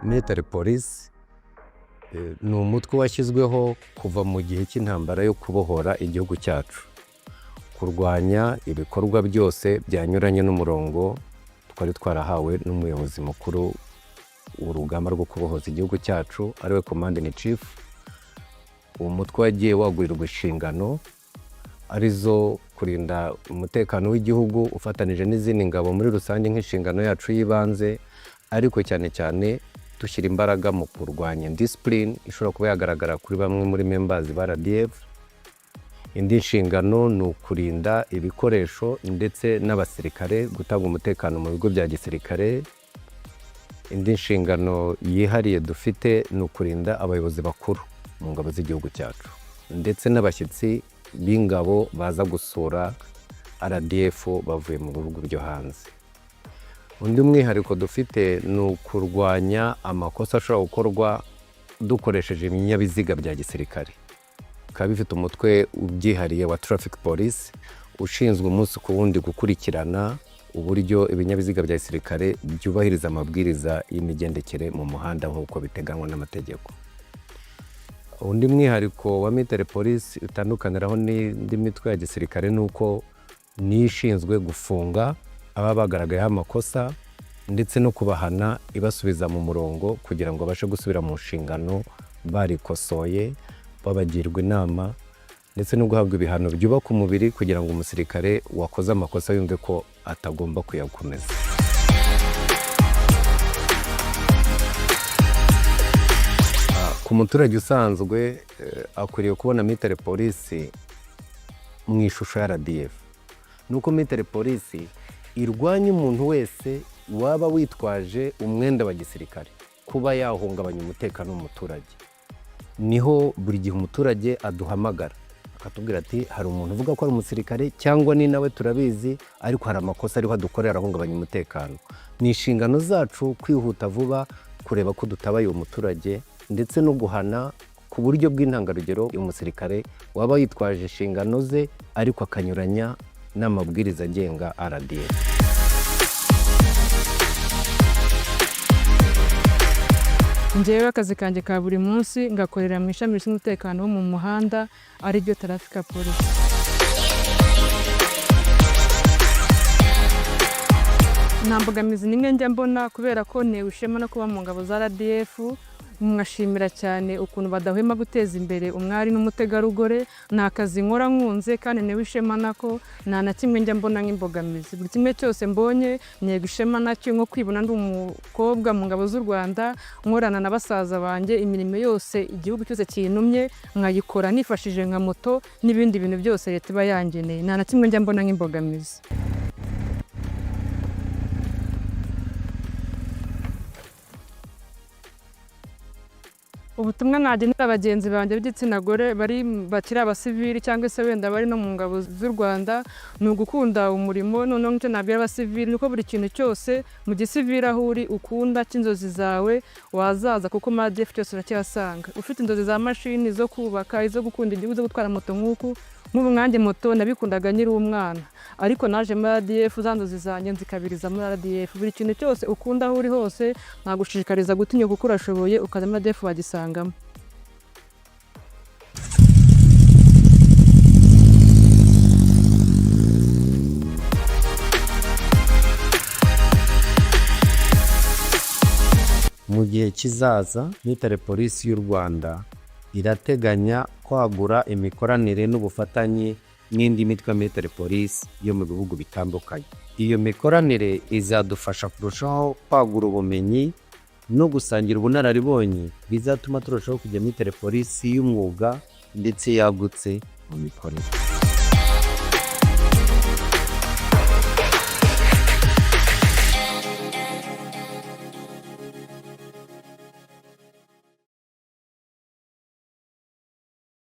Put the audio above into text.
Military Police ni umutwe washyizweho kuva mu gihe cy'intambara yo kubohora igihugu cyacu, kurwanya ibikorwa byose byanyuranye n'umurongo twari twarahawe n'umuyobozi mukuru w'urugamba rwo kubohoza igihugu cyacu ariwe Commander in Chief. Uwo mutwe wagiye wagurirwa inshingano arizo kurinda umutekano w'igihugu ufatanije n'izindi ngabo muri rusange nk'inshingano yacu y'ibanze, ariko cyane cyane dushyira imbaraga mu kurwanya discipline ishobora kuba yagaragara kuri bamwe muri members ba RDF. Indi nshingano ni ukurinda ibikoresho ndetse n'abasirikare, gutanga umutekano mu bigo bya gisirikare. Indi nshingano yihariye dufite ni ukurinda abayobozi bakuru mu ngabo z'igihugu cyacu ndetse n'abashyitsi b'ingabo baza gusura RDF bavuye mu bihugu byo hanze. Undi mwihariko dufite ni ukurwanya amakosa ashobora gukorwa dukoresheje ibinyabiziga bya gisirikare. Bikaba bifite umutwe ubyihariye wa Traffic Police ushinzwe umunsi ku wundi gukurikirana uburyo ibinyabiziga bya gisirikare byubahiriza amabwiriza y'imigendekere mu muhanda nk'uko biteganywa n'amategeko. Undi mwihariko wa Military Police utandukaniraho n'indi mitwe ya gisirikare ni uko nishinzwe gufunga aba bagaragayeho amakosa ndetse no kubahana ibasubiza mu murongo kugira ngo babashe gusubira mu nshingano barikosoye, babagirwa inama ndetse no guhabwa ibihano byubaka umubiri kugira ngo umusirikare wakoze amakosa yumve ko atagomba kuyakomeza. Ku muturage usanzwe akwiriye kubona Military Police mu ishusho ya RDF. Nuko Military Police irwanya umuntu wese waba witwaje umwenda wa gisirikare kuba yahungabanya umutekano w'umuturage. Niho buri gihe umuturage aduhamagara akatubwira ati hari umuntu uvuga ko ari umusirikare cyangwa ni nawe turabizi, ariko hari amakosa ariho adukorera arahungabanya umutekano. Ni inshingano zacu kwihuta vuba kureba ko dutabaye uwo muturage ndetse no guhana ku buryo bw'intangarugero umusirikare waba yitwaje inshingano ze ariko akanyuranya n'amabwiriza agenga RDF. Njyewe akazi kanjye ka buri munsi ngakorera mu ishami rishinzwe umutekano wo mu muhanda ari ryo Traffic Police. Nta mbogamizi n'imwe njya mbona kubera ko ntewe ishema no kuba mu ngabo za RDF. Mwashimira cyane ukuntu badahwema guteza imbere umwari n'umutegarugori. Ni akazi nkora nkunze kandi ntewe ishema nako nta na kimwe njya mbona nk'imbogamizi. Buri kimwe cyose mbonye ntego ishema nacyo, nko kwibona ndi umukobwa mu ngabo z'u Rwanda nkorana na basaza banjye imirimo yose igihugu cyose kintumye nkayikora nifashije nka moto n'ibindi bintu byose leta iba yangeneye. Nta na kimwe njya mbona nk'imbogamizi. Ubutumwa nagenera abagenzi banjye b'igitsina gore bakiri abasivili cyangwa se wenda bari no mu ngabo z'u Rwanda ni ugukunda umurimo. Noneho nicyo nabwira abasivili nuko buri kintu cyose mu gisivili aho uri ukunda cy'inzozi zawe wazaza, kuko muri RDF cyose uracyasanga. Ufite inzozi za mashini zo kubaka, izo gukunda igihugu, zo gutwara moto nk'ubu mwanjye moto nabikundaga nyiri umwana, ariko naje muri RDF za nzozi zanjye nzikabiriza muri RDF. Buri kintu cyose ukunda aho uri hose nagushishikariza gutinya kuko urashoboye ukaza muri RDF wagisangamo. Mu gihe kizaza Military Police y'u Rwanda irateganya kwagura imikoranire n'ubufatanye n'indi mitwe ya Military Police yo mu bihugu bitandukanye. Iyo mikoranire izadufasha kurushaho kwagura ubumenyi no gusangira ubunararibonye bizatuma turushaho kujya Military Police y'umwuga ndetse yagutse mu mikorere.